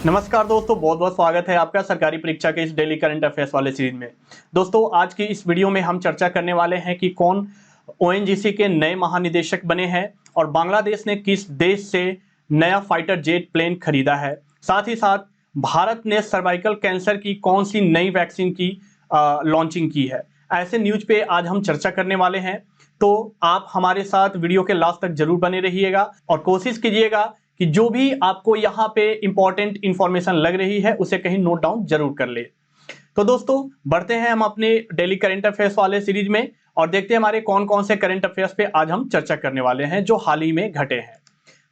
नमस्कार दोस्तों, बहुत बहुत स्वागत है आपका सरकारी परीक्षा के इस डेली करंट अफेयर्स वाले सीरीज में। दोस्तों, आज की इस वीडियो में हम चर्चा करने वाले हैं कि कौन ओएनजीसी के नए महानिदेशक बने हैं और बांग्लादेश ने किस देश से नया फाइटर जेट प्लेन खरीदा है। साथ ही साथ भारत ने सर्वाइकल कैंसर की कौन सी नई वैक्सीन की लॉन्चिंग की है। ऐसे न्यूज पे आज हम चर्चा करने वाले हैं, तो आप हमारे साथ वीडियो के लास्ट तक जरूर बने रहिएगा और कोशिश कीजिएगा कि जो भी आपको यहाँ पे इंपॉर्टेंट इंफॉर्मेशन लग रही है उसे कहीं नोट डाउन जरूर कर ले। तो दोस्तों, बढ़ते हैं हम अपने डेली करंट अफेयर्स वाले सीरीज में और देखते हैं हमारे कौन कौन से करंट अफेयर्स पे आज हम चर्चा करने वाले हैं जो हाल ही में घटे हैं।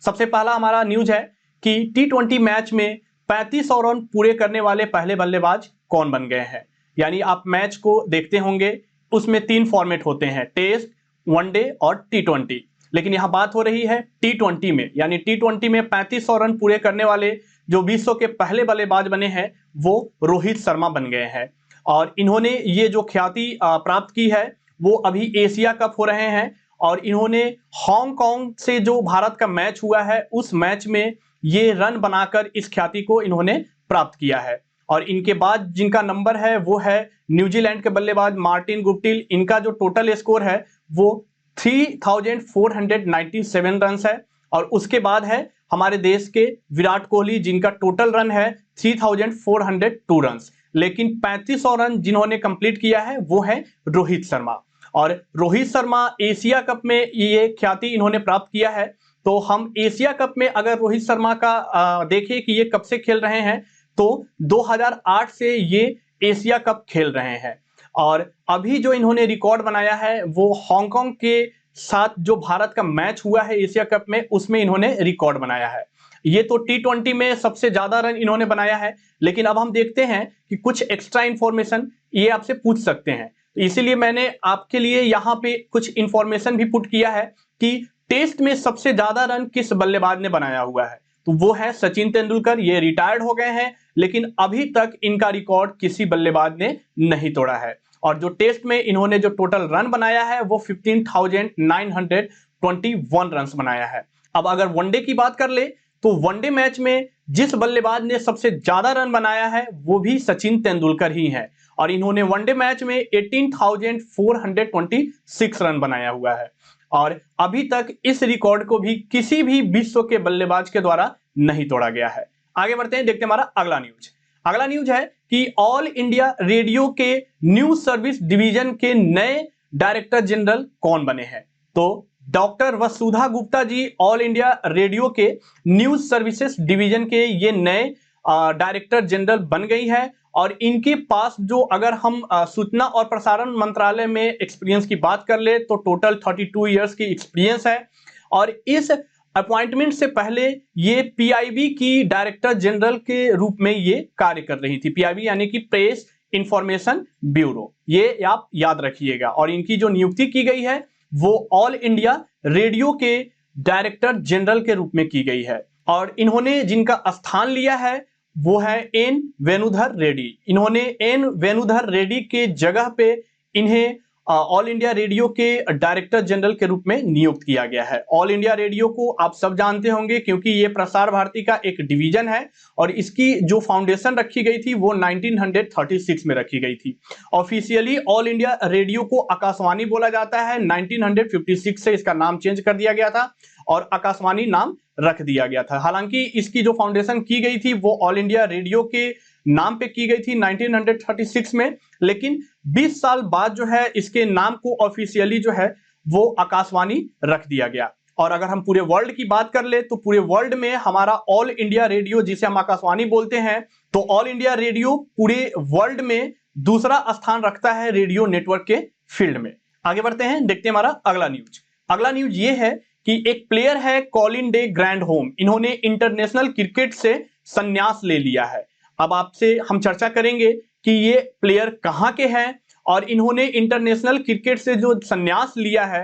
सबसे पहला हमारा न्यूज है कि T20 मैच में 3500 रन पूरे करने वाले पहले बल्लेबाज कौन बन गए हैं। यानी आप मैच को देखते होंगे, उसमें 3 फॉर्मेट होते हैं, टेस्ट, वनडे और T20। लेकिन यहां बात हो रही है T20 में, यानी T20 में 3500 रन पूरे करने वाले जो विश्व के पहले बल्लेबाज बने हैं वो रोहित शर्मा बन गए हैं। और इन्होंने ये जो ख्याति प्राप्त की है वो अभी एशिया कप हो रहे हैं और इन्होंने हांगकांग से जो भारत का मैच हुआ है उस मैच में ये रन बनाकर इस ख्याति को इन्होंने प्राप्त किया है। और इनके बाद जिनका नंबर है वो है न्यूजीलैंड के बल्लेबाज मार्टिन गुप्टिल। इनका जो टोटल स्कोर है वो 3497 रन है। और उसके बाद है हमारे देश के विराट कोहली, जिनका टोटल रन है 3402 रन। लेकिन 3500 रन जिन्होंने कंप्लीट किया है वो है रोहित शर्मा। और रोहित शर्मा एशिया कप में ये ख्याति इन्होंने प्राप्त किया है। तो हम एशिया कप में अगर रोहित शर्मा का देखें कि ये कब से खेल रहे हैं, तो 2008 से ये एशिया कप खेल रहे हैं। और अभी जो इन्होंने रिकॉर्ड बनाया है वो हांगकांग के साथ जो भारत का मैच हुआ है एशिया कप में, उसमें इन्होंने रिकॉर्ड बनाया है। ये तो T20 में सबसे ज्यादा रन इन्होंने बनाया है। लेकिन अब हम देखते हैं कि कुछ एक्स्ट्रा इंफॉर्मेशन ये आपसे पूछ सकते हैं, तो इसीलिए मैंने आपके लिए यहाँ पे कुछ इंफॉर्मेशन भी पुट किया है कि टेस्ट में सबसे ज्यादा रन किस बल्लेबाज ने बनाया हुआ है। तो वो है सचिन तेंदुलकर। ये रिटायर्ड हो गए हैं लेकिन अभी तक इनका रिकॉर्ड किसी बल्लेबाज ने नहीं तोड़ा है। और जो टेस्ट में इन्होंने जो टोटल रन बनाया है वो 15,921 रन बनाया है। अब अगर वनडे की बात कर ले तो वनडे मैच में जिस बल्लेबाज ने सबसे ज्यादा रन बनाया है वो भी सचिन तेंदुलकर ही है और इन्होंने वनडे मैच में 18,426 रन बनाया हुआ है। और अभी तक इस रिकॉर्ड को भी किसी भी विश्व के बल्लेबाज के द्वारा नहीं तोड़ा गया है। आगे बढ़ते हैं, देखते हैं हमारा अगला न्यूज। अगला न्यूज है कि ऑल इंडिया रेडियो के न्यूज सर्विस डिवीजन के नए डायरेक्टर जनरल कौन बने हैं। तो डॉक्टर वसुधा Gupta ji all India radio के न्यूज सर्विसेज डिवीजन के ये नए डायरेक्टर जनरल बन गई है। और इनके पास जो अगर हम सूचना और प्रसारण मंत्रालय में एक्सपीरियंस की बात कर ले तो टोटल 32 इयर्स की एक्सपीरियंस है। और इस अपॉइंटमेंट से पहले ये पीआईबी की डायरेक्टर जनरल के रूप में ये कार्य कर रही थी। पीआईबी यानी कि प्रेस इंफॉर्मेशन ब्यूरो, ये आप याद रखिएगा। और इनकी जो नियुक्ति की गई है वो ऑल इंडिया रेडियो के डायरेक्टर जनरल के रूप में की गई है। और इन्होंने जिनका स्थान लिया है वो है एन वेणुधर रेड्डी। इन्होंने एन वेणुधर रेड्डी के जगह पे इन्हें ऑल इंडिया रेडियो के डायरेक्टर जनरल के रूप में नियुक्त किया गया है। ऑल इंडिया रेडियो को आप सब जानते होंगे क्योंकि ये प्रसार भारती का एक डिवीजन है और इसकी जो फाउंडेशन रखी गई थी वो 1936 में रखी गई थी। ऑफिशियली ऑल इंडिया रेडियो को आकाशवाणी बोला जाता है। 1956 से इसका नाम चेंज कर दिया गया था और आकाशवाणी नाम रख दिया गया था। हालांकि इसकी जो फाउंडेशन की गई थी वो ऑल इंडिया रेडियो के नाम पे की गई थी 1936 में। लेकिन 20 साल बाद जो है इसके नाम को ऑफिशियली जो है वो आकाशवाणी रख दिया गया। और अगर हम पूरे वर्ल्ड की बात कर ले तो पूरे वर्ल्ड में हमारा ऑल इंडिया रेडियो, जिसे हम आकाशवाणी बोलते हैं, तो ऑल इंडिया रेडियो पूरे वर्ल्ड में दूसरा स्थान रखता है रेडियो नेटवर्क के फील्ड में। आगे बढ़ते हैं, देखते हैं हमारा अगला न्यूज। अगला न्यूज ये है कि एक प्लेयर है कॉलिन डे ग्रैंडहोम। इन्होंने इंटरनेशनल क्रिकेट से संन्यास ले लिया है। अब आपसे हम चर्चा करेंगे कि ये प्लेयर कहां के हैं और इन्होंने इंटरनेशनल क्रिकेट से जो संन्यास लिया है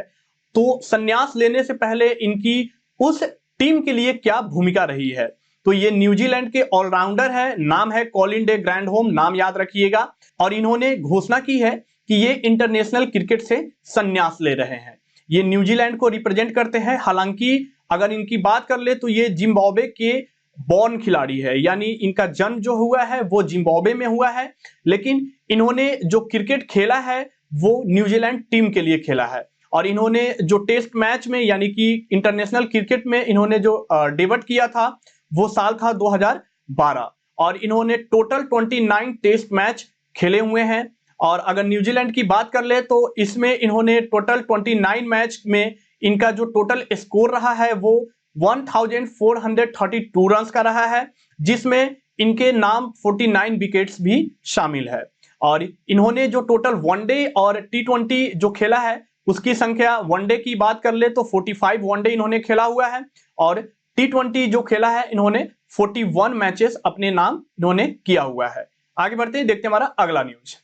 तो संन्यास लेने से पहले इनकी उस टीम के लिए क्या भूमिका रही है। तो ये न्यूजीलैंड के ऑलराउंडर है, नाम है कॉलिन डे ग्रैंडहोम, नाम याद रखिएगा। और इन्होंने घोषणा की है कि ये इंटरनेशनल क्रिकेट से संन्यास ले रहे हैं। ये न्यूजीलैंड को रिप्रेजेंट करते हैं। हालांकि अगर इनकी बात कर ले तो ये जिम्बाब्वे के बॉर्न खिलाड़ी है, यानी इनका जन्म जो हुआ है वो जिम्बाब्वे में हुआ है, लेकिन इन्होंने जो क्रिकेट खेला है वो न्यूजीलैंड टीम के लिए खेला है। और इन्होंने जो टेस्ट मैच में यानी कि इंटरनेशनल क्रिकेट में इन्होंने जो डेब्यू किया था वो साल था 2012, और इन्होंने टोटल 29 टेस्ट मैच खेले हुए हैं। और अगर न्यूजीलैंड की बात कर ले तो इसमें इन्होंने टोटल 29 मैच में इनका जो टोटल स्कोर रहा है वो 1432 रन का रहा है, जिसमें इनके नाम 49 विकेट्स भी शामिल है। और इन्होंने जो टोटल वनडे और टी20 जो खेला है उसकी संख्या, वनडे की बात कर ले तो 45 वनडे इन्होंने खेला हुआ है, और टी20 जो खेला है इन्होंने 41 मैचेस अपने नाम इन्होंने किया हुआ है। आगे बढ़ते हैं, देखते हैं हमारा अगला न्यूज।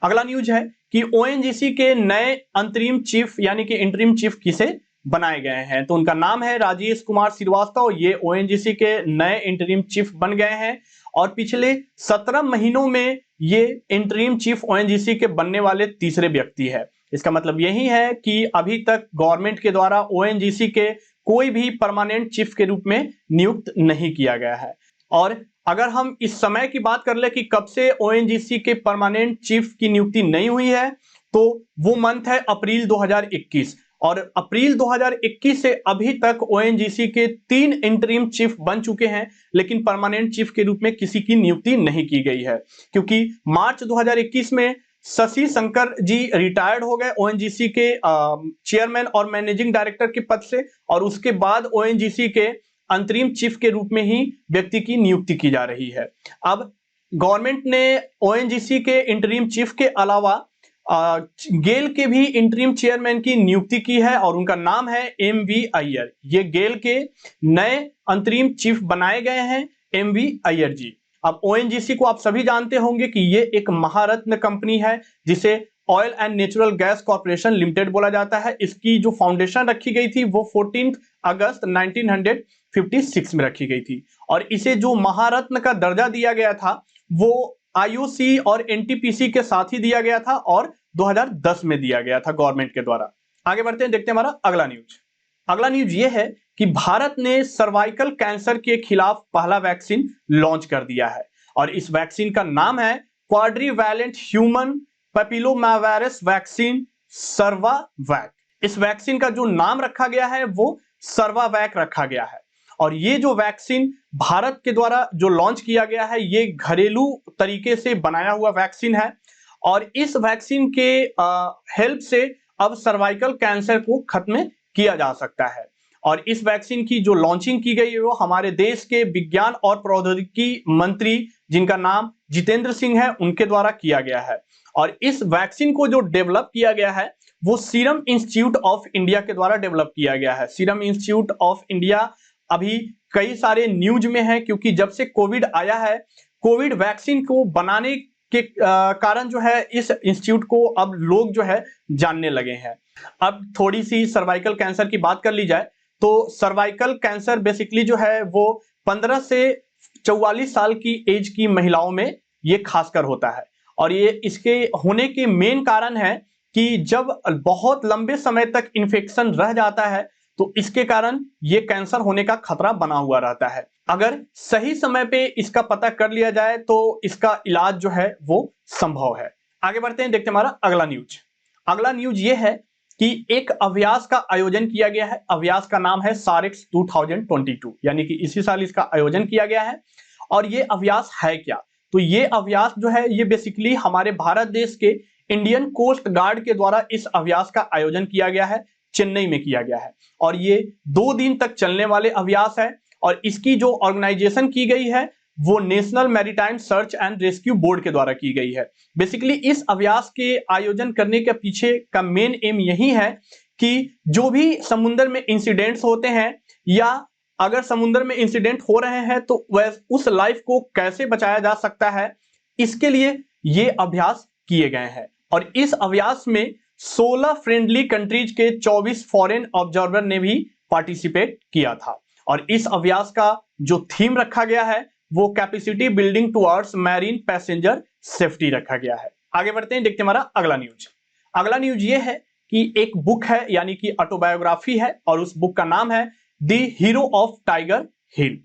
अगला न्यूज है कि ओएनजीसी के नए अंतरिम चीफ यानी कि इंटरिम चीफ किसे बनाए गए हैं। तो उनका नाम है राजेश कुमार श्रीवास्तव। ये ओएनजीसी के नए इंटरिम चीफ बन गए हैं, और पिछले 17 महीनों में ये इंटरिम चीफ ओएनजीसी के बनने वाले तीसरे व्यक्ति है। इसका मतलब यही है कि अभी तक गवर्नमेंट के द्वारा ओएनजीसी के कोई भी परमानेंट चीफ के रूप में नियुक्त नहीं किया गया है। और अगर हम इस समय की बात कर ले कि कब से ओएनजीसी के परमानेंट चीफ की नियुक्ति नहीं हुई है, तो वो मंथ है अप्रैल 2021, और अप्रैल 2021 से अभी तक ओएनजीसी के 3 इंटरिम चीफ बन चुके हैं, लेकिन परमानेंट चीफ के रूप में किसी की नियुक्ति नहीं की गई है, क्योंकि मार्च 2021 में शशि शंकर जी रिटायर्ड हो गए ओएनजीसी के चेयरमैन और मैनेजिंग डायरेक्टर के पद से, और उसके बाद ओएनजीसी के अंतरिम चीफ के रूप में ही व्यक्ति की नियुक्ति की जा रही है। अब गवर्नमेंट ने ओएनजीसी के इंटरिम चीफ के अलावा गेल के भी इंटरिम चेयरमैन की नियुक्ति की है, और उनका नाम है एमवी अय्यर। ये गेल के नए अंतरिम चीफ बनाए गए हैं, एमवी अय्यर जी। अब ओएनजीसी को आप सभी जानते होंगे कि ये एक महारत्न कंपनी है, जिसे oil and natural gas corporation limited बोला जाता है। इसकी जो फाउंडेशन रखी गई थी वो 14 अगस्त 1956 में रखी गई थी, और इसे जो महारत्न का दर्जा दिया गया था वो आईओसी और एनटीपीसी के साथ ही दिया गया था, और 2010 में दिया गया था गवर्नमेंट के द्वारा। आगे बढ़ते हैं, देखते हैं हमारा अगला न्यूज। अगला न्यूज ये है कि भारत ने सर्वाइकल कैंसर के खिलाफ पहला वैक्सीन लॉन्च कर दिया है, और इस वैक्सीन का नाम है क्वाड्रीवैलेंट ह्यूमन पैपिलोमावायरस वैक्सीन सर्वावैक। इस वैक्सीन का जो नाम रखा गया है वो सर्वावैक रखा गया है, और ये जो वैक्सीन भारत के द्वारा जो लॉन्च किया गया है ये घरेलू तरीके से बनाया हुआ वैक्सीन है, और इस वैक्सीन के हेल्प से अब सर्वाइकल कैंसर को खत्म किया जा सकता है। और इस वैक्सीन की जो लॉन्चिंग की गई है वो हमारे देश के विज्ञान और प्रौद्योगिकी मंत्री, जिनका नाम जितेंद्र सिंह है, उनके द्वारा किया गया है। और इस वैक्सीन को जो डेवलप किया गया है वो सीरम इंस्टीट्यूट ऑफ इंडिया के द्वारा डेवलप किया गया है। सीरम इंस्टीट्यूट ऑफ इंडिया अभी कई सारे न्यूज में है, क्योंकि जब से कोविड आया है, कोविड वैक्सीन को बनाने के कारण जो है इस इंस्टीट्यूट को अब लोग जो है जानने लगे हैं। अब थोड़ी सी सर्वाइकल कैंसर की बात कर ली जाए तो सर्वाइकल कैंसर बेसिकली जो है वो 15 से 44 साल की एज की महिलाओं में ये खासकर होता है, और ये इसके होने के मेन कारण है कि जब बहुत लंबे समय तक इन्फेक्शन रह जाता है तो इसके कारण ये कैंसर होने का खतरा बना हुआ रहता है। अगर सही समय पे इसका पता कर लिया जाए तो इसका इलाज जो है वो संभव है। आगे बढ़ते हैं, देखते हैं हमारा अगला न्यूज। अगला न्यूज ये है कि एक अभ्यास का आयोजन किया गया है। अभ्यास का नाम है सारिक्स 2022, यानी कि इसी साल इसका आयोजन किया गया है। और ये अभ्यास है क्या? तो ये अभ्यास जो है ये बेसिकली हमारे भारत देश के इंडियन कोस्ट गार्ड के द्वारा इस अभ्यास का आयोजन किया गया है, चेन्नई में किया गया है, और ये 2 दिन तक चलने वाले अभ्यास है। और इसकी जो ऑर्गेनाइजेशन की गई है वो national maritime search and rescue board के द्वारा की गई है। बेसिकली इस अभ्यास के आयोजन करने के पीछे का मेन एम यही है कि जो भी समुद्र में इंसिडेंट्स होते हैं, या अगर समुद्र में इंसिडेंट हो रहे हैं तो वह उस लाइफ को कैसे बचाया जा सकता है, इसके लिए ये अभ्यास किए गए हैं। और इस अभ्यास में 16 फ्रेंडली कंट्रीज के 24 फॉरेन ऑब्जर्वर ने भी पार्टिसिपेट किया था। और इस अभ्यास का जो थीम रखा गया है वो capacity building towards marine passenger safety रखा गया है। आगे बढ़ते हैं, देखते हैं हमारा अगला न्यूज। अगला न्यूज ये है कि एक बुक है, यानी कि ऑटोबायोग्राफी है, और उस बुक का नाम है द हीरो ऑफ टाइगर हिल।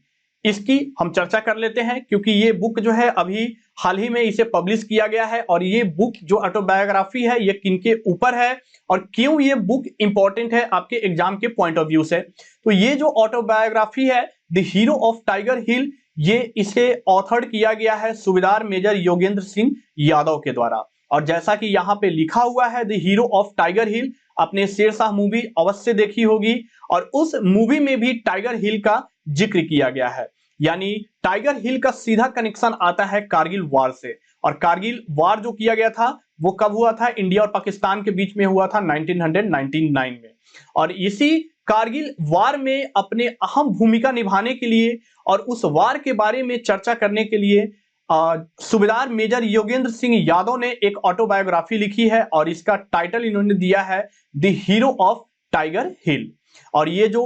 इसकी हम चर्चा कर लेते हैं, क्योंकि ये बुक जो है अभी हाल ही में इसे पब्लिश किया गया है। और ये बुक जो ऑटोबायोग्राफी है ये किनके ऊपर है और क्यों ये बुक इंपॉर्टेंट है आपके एग्जाम के पॉइंट ऑफ व्यू से। तो ये जो ऑटोबायोग्राफी है द हीरो ऑफ टाइगर हिल, ये इसे ऑथर्ड किया गया है सूबेदार मेजर योगेंद्र सिंह यादव के द्वारा। और जैसा कि यहाँ पे लिखा हुआ है द हीरो ऑफ टाइगर हिल, आपने शेरशाह मूवी अवश्य देखी होगी और उस मूवी में भी टाइगर हिल का जिक्र किया गया है। यानी टाइगर हिल का सीधा कनेक्शन आता है कारगिल वार से। और कारगिल वार जो किया गया था वो कब हुआ था? इंडिया और पाकिस्तान के बीच में हुआ था 1999 में। और इसी कारगिल वार में अपने अहम भूमिका निभाने के लिए और उस वार के बारे में चर्चा करने के लिए सूबेदार मेजर योगेंद्र सिंह यादव ने एक ऑटोबायोग्राफी लिखी है और इसका टाइटल इन्होंने दिया है द हीरो ऑफ टाइगर हिल। और ये जो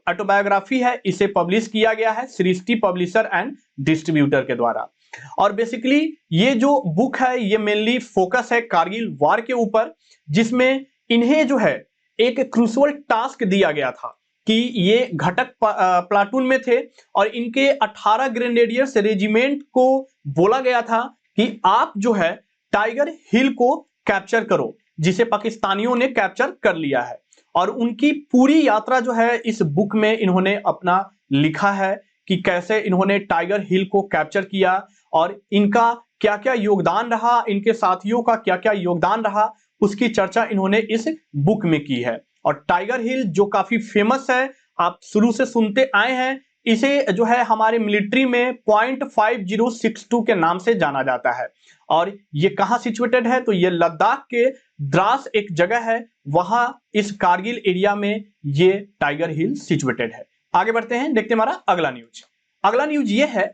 ऑटोबायोग्राफी है इसे पब्लिश किया गया है सृष्टि पब्लिशर एंड डिस्ट्रीब्यूटर के द्वारा। और बेसिकली ये जो बुक है ये मेनली फोकस है कारगिल वार के ऊपर, जिसमें इन्हें जो है एक क्रूशियल टास्क दिया गया था कि ये घटक प्लाटून में थे और इनके 18 ग्रेनेडियर्स रेजिमेंट को बोला गया था कि आप जो है टाइगर हिल को कैप्चर करो, जिसे पाकिस्तानियों ने कैप्चर कर लिया है। और उनकी पूरी यात्रा जो है इस बुक में इन्होंने अपना लिखा है कि कैसे इन्होंने टाइगर हिल को कैप्चर किया और इनका क्या क्या योगदान रहा, इनके साथियों का क्या क्या योगदान रहा, उसकी चर्चा इन्होंने इस बुक में की है। और टाइगर हिल जो काफी फेमस है, आप शुरू से सुनते आए हैं, इसे जो है हमारे मिलिट्री में .5062 के नाम से जाना जाता है। और ये कहां सिचुएटेड है? तो ये लद्दाख के द्रास एक जगह है, वहां इस कारगिल एरिया में ये टाइगर हिल सिचुएटेड है। आगे बढ़ते हैं, देखते हैं हमारा अगला न्यूज। अगला न्यूज ये है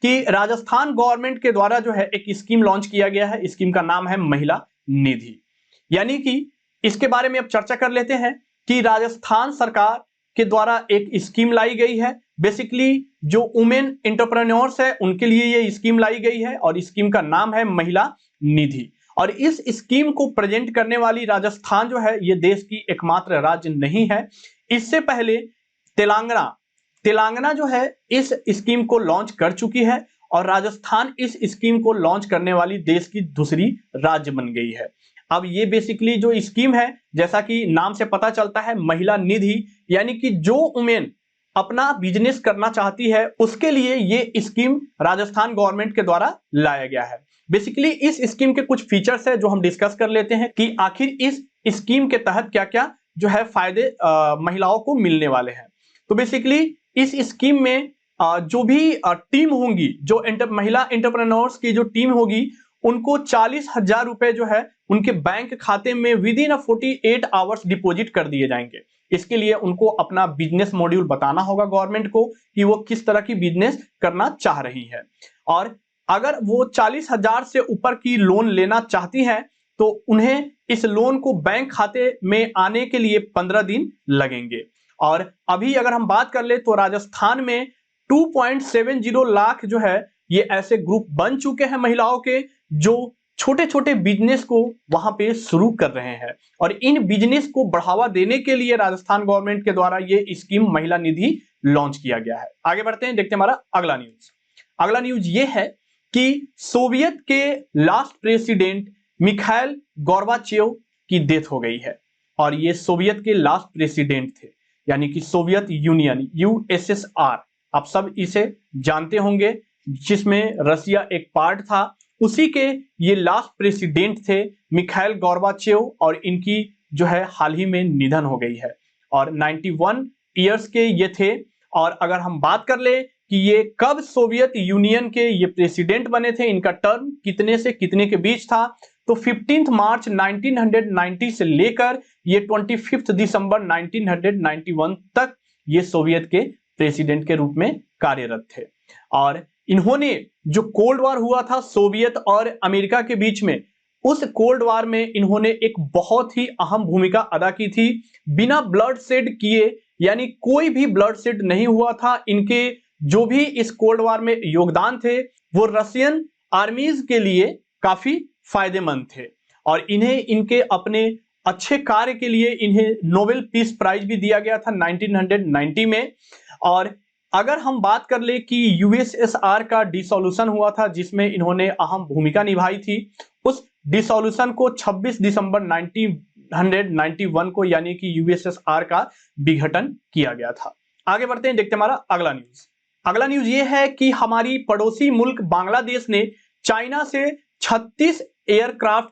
कि राजस्थान गवर्नमेंट के द्वारा जो है एक स्कीम लॉन्च किया गया है। स्कीम का नाम है महिला निधि। यानी कि इसके बारे में अब चर्चा कर लेते हैं कि राजस्थान सरकार के द्वारा एक स्कीम लाई गई है। बेसिकली जो वुमेन एंटरप्रेन्योर्स है उनके लिए ये स्कीम लाई गई है और स्कीम का नाम है महिला निधि। और इस स्कीम को प्रेजेंट करने वाली राजस्थान जो है ये देश की एकमात्र राज्य नहीं है। इससे पहले तेलंगाना जो है इस स्कीम को लॉन्च कर चुकी है और राजस्थान इस स्कीम को लॉन्च करने वाली देश की दूसरी राज्य बन गई है। अब ये बेसिकली जो स्कीम है, जैसा कि नाम से पता चलता है महिला निधि, यानी कि जो वुमेन अपना बिजनेस करना चाहती है उसके लिए ये स्कीम राजस्थान गवर्नमेंट के द्वारा लाया गया है। बेसिकली इस स्कीम के कुछ फीचर्स है जो हम डिस्कस कर लेते हैं कि आखिर इस स्कीम के तहत क्या क्या जो है फायदे महिलाओं को मिलने वाले हैं। तो बेसिकली इस स्कीम में जो भी टीम होंगी, जो महिला एंटरप्रेन्योर्स की जो टीम होगी, उनको 40,000 रुपए जो है उनके बैंक खाते में विद इन 48 आवर्स डिपॉजिट कर दिए जाएंगे। इसके लिए उनको अपना बिजनेस मॉड्यूल बताना होगा गवर्नमेंट को कि वो किस तरह की बिजनेस करना चाह रही है। और अगर वो 40,000 से ऊपर की लोन लेना चाहती हैं तो उन्हें इस लोन को बैंक खाते में आने के लिए 15 दिन लगेंगे। और अभी अगर हम बात कर ले तो राजस्थान में 2.70 लाख जो है ये ऐसे ग्रुप बन चुके हैं महिलाओं के, जो छोटे छोटे बिजनेस को वहां पे शुरू कर रहे हैं। और इन बिजनेस को बढ़ावा देने के लिए राजस्थान गवर्नमेंट के द्वारा ये स्कीम महिला निधि लॉन्च किया गया है। आगे बढ़ते हैं, देखते हैं हमारा अगला न्यूज। अगला न्यूज ये है कि सोवियत के लास्ट प्रेसिडेंट मिखाइल गोर्बाचेव की डेथ हो गई है। और ये सोवियत के लास्ट प्रेसिडेंट थे, यानी कि सोवियत यूनियन USSR, आप सब इसे जानते होंगे, जिसमें रसिया एक पार्ट था, उसी के ये लास्ट प्रेसिडेंट थे मिखाइल गोर्बाचेव। और इनकी जो है हाल ही में निधन हो गई है और 91 ईयर्स के ये थे। और अगर हम बात कर ले कि ये कब सोवियत यूनियन के ये प्रेसिडेंट बने थे, इनका टर्म कितने से कितने के बीच था, तो 15 मार्च 1990 से लेकर ये 25 दिसंबर 1991 तक ये सोवियत के प्रेसिडेंट के रूप में कार्यरत थे। और इन्होंने जो कोल्ड वॉर हुआ था सोवियत और अमेरिका के बीच में, उस कोल्ड वॉर में इन्होंने एक बहुत ही अहम भूमिका अदा की थी। बिना ब्लड शेड किए, यानी कोई भी ब्लड शेड नहीं हुआ था, इनके जो भी इस कोल्ड वॉर में योगदान थे वो रशियन आर्मीज के लिए काफी फायदेमंद थे। और इन्हें इनके अपने अच्छे कार्य के लिए इन्हें नोबेल पीस प्राइज भी दिया गया था 1990 में। और अगर हम बात कर ले कि यूएसएसआर का डिसोल्यूशन हुआ था जिसमें इन्होंने अहम भूमिका निभाई थी, उस डिसोल्यूशन को 26 दिसंबर 1991 को यानी कि यूएसएसआर का विघटन किया गया था। आगे बढ़ते हैं, देखते हैं हमारा अगला न्यूज। अगला न्यूज ये है कि हमारी पड़ोसी मुल्क बांग्लादेश ने चाइना से 36 एयरक्राफ्ट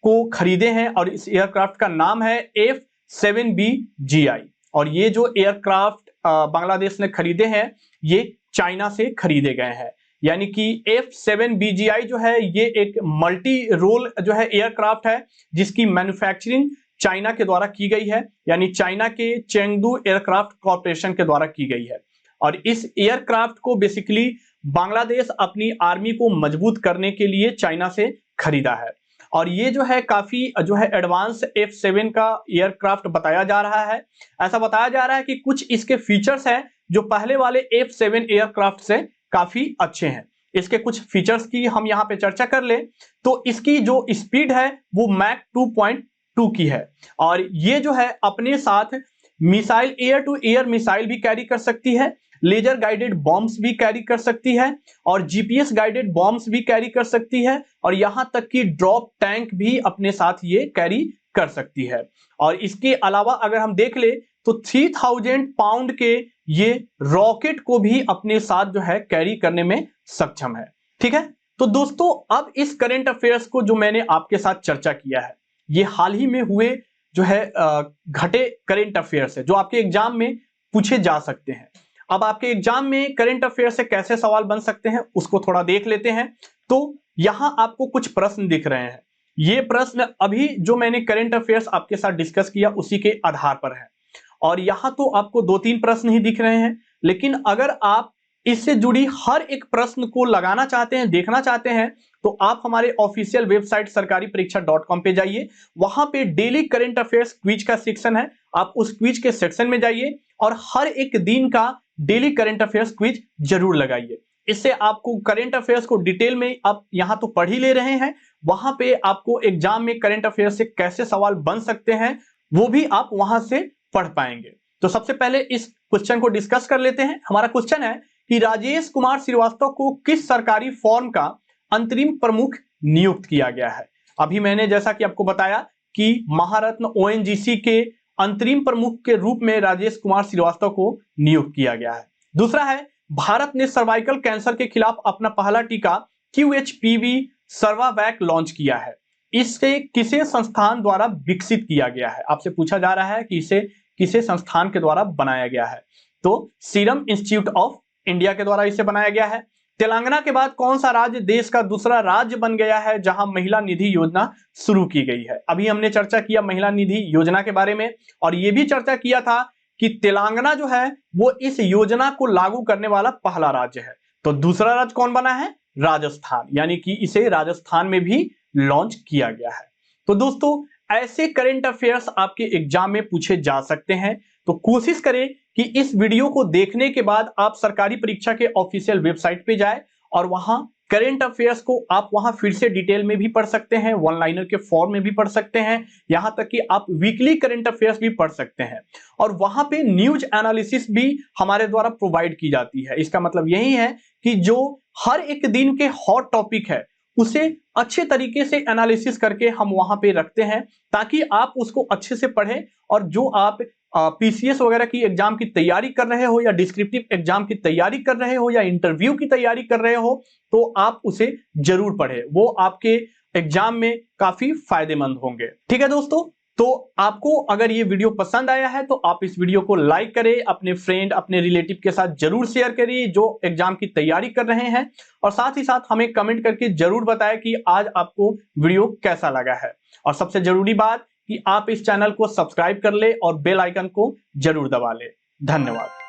को खरीदे हैं और इस एयरक्राफ्ट का नाम है F-7B-GI। और ये जो एयरक्राफ्ट बांग्लादेश ने खरीदे हैं ये चाइना से खरीदे गए हैं, यानी कि F-7B-GI जो है ये एक मल्टी रोल जो है एयरक्राफ्ट है जिसकी मैन्युफैक्चरिंग चाइना के द्वारा की गई है, यानी चाइना के चेंगडू एयरक्राफ्ट कॉर्पोरेशन के द्वारा की गई है। और इस एयरक्राफ्ट को बेसिकली बांग्लादेश अपनी आर्मी को मजबूत करने के लिए चाइना से खरीदा है। और ये जो है काफी जो है एडवांस F-7 का एयरक्राफ्ट बताया जा रहा है। ऐसा बताया जा रहा है कि कुछ इसके फीचर्स हैं जो पहले वाले F-7 एयरक्राफ्ट से काफी अच्छे हैं। इसके कुछ फीचर्स की हम यहाँ पे चर्चा कर ले तो इसकी जो स्पीड है वो मैक 2.2 की है और ये जो है अपने साथ missile, air to air missile भी कैरी कर सकती है, लेजर गाइडेड बॉम्ब्स भी कैरी कर सकती है और जीपीएस गाइडेड बॉम्ब्स भी कैरी कर सकती है और यहां तक कि ड्रॉप टैंक भी अपने साथ ये कैरी कर सकती है। और इसके अलावा अगर हम देख ले तो 3000 पाउंड के ये रॉकेट को भी अपने साथ जो है कैरी करने में सक्षम है। ठीक है, तो दोस्तों अब इस करंट अफेयर्स को जो मैंने आपके साथ चर्चा किया है ये हाल ही में हुए जो है घटे करंट अफेयर्स है जो आपके एग्जाम में पूछे जा सकते हैं। अब आपके एग्जाम में करंट अफेयर से कैसे सवाल बन सकते हैं उसको थोड़ा देख लेते हैं। तो यहां आपको कुछ प्रश्न दिख रहे हैं, ये प्रश्न अभी जो मैंने करंट अफेयर्स आपके साथ डिस्कस किया उसी के आधार पर है और यहां तो आपको 2-3 प्रश्न ही दिख रहे हैं, लेकिन अगर आप इससे जुड़ी हर एक प्रश्न को लगाना चाहते हैं, देखना चाहते हैं तो आप हमारे ऑफिशियल वेबसाइट sarkaripariksha.com पे जाइए। वहां पे डेली करंट अफेयर्स क्विज का सेक्शन है, आप उस क्विज के सेक्शन में जाइए और हर एक दिन का डेली करंट अफेयर्स क्विज जरूर लगाइए। इससे आपको करंट अफेयर्स को डिटेल में आप यहां तो पढ़ ही ले रहे हैं, वहां पे आपको एग्जाम में करंट अफेयर्स से कैसे सवाल बन सकते हैं वो भी आप वहां से पढ़ पाएंगे। तो सबसे पहले इस क्वेश्चन को डिस्कस कर लेते हैं। हमारा क्वेश्चन है कि राजेश कुमार श्रीवास्तव को किस सरकारी फॉर्म का अंतरिम प्रमुख नियुक्त किया गया है। अभी मैंने जैसा कि आपको बताया कि महारत्न ONGC के अंतरिम प्रमुख के रूप में राजेश कुमार श्रीवास्तव को नियुक्त किया गया है। दूसरा है भारत ने सर्वाइकल कैंसर के खिलाफ अपना पहला टीका QHPV सर्वावैक लॉन्च किया है। इसे किसे संस्थान द्वारा विकसित किया गया है। आपसे पूछा जा रहा है कि इसे किसे संस्थान के द्वारा बनाया गया है, तो सीरम इंस्टीट्यूट ऑफ इंडिया के द्वारा इसे बनाया गया है। तेलंगाना के बाद कौन सा राज्य देश का दूसरा राज्य बन गया है जहां महिला निधि योजना शुरू की गई है। अभी हमने चर्चा किया महिला निधि योजना के बारे में और यह भी चर्चा किया था कि तेलंगाना जो है वो इस योजना को लागू करने वाला पहला राज्य है। तो दूसरा राज्य कौन बना है, राजस्थान, यानी कि इसे राजस्थान में भी लॉन्च किया गया है। तो दोस्तों ऐसे करंट अफेयर्स आपके एग्जाम में पूछे जा सकते हैं, तो कोशिश करें कि इस वीडियो को देखने के बाद आप सरकारी परीक्षा के ऑफिशियल वेबसाइट पे जाएं और वहां करंट अफेयर्स को आप वहां फिर से डिटेल में भी पढ़ सकते हैं, वन लाइनर के फॉर्म में भी पढ़ सकते हैं, यहां तक कि आप वीकली करंट अफेयर्स भी पढ़ सकते हैं और वहां पे न्यूज एनालिसिस भी हमारे द्वारा प्रोवाइड की जाती है। इसका मतलब यही है कि जो हर एक दिन के हॉट टॉपिक है उसे अच्छे तरीके से एनालिसिस करके हम वहां पे रखते हैं ताकि आप उसको अच्छे से पढ़ें और जो आप पीसीएस वगैरह की एग्जाम की तैयारी कर रहे हो या डिस्क्रिप्टिव एग्जाम की तैयारी कर रहे हो या इंटरव्यू की तैयारी कर रहे हो तो आप उसे जरूर पढ़ें, वो आपके एग्जाम में काफी फायदेमंद होंगे। ठीक है दोस्तों, तो आपको अगर ये वीडियो पसंद आया है तो आप इस वीडियो को लाइक करें, अपने फ्रेंड अपने रिलेटिव के साथ जरूर शेयर करिए जो एग्जाम की तैयारी कर रहे हैं और साथ ही साथ हमें कमेंट करके जरूर बताएं कि आज आपको वीडियो कैसा लगा है। और सबसे जरूरी बात कि आप इस चैनल को सब्सक्राइब कर ले और बेल आइकन को जरूर दबा ले। धन्यवाद।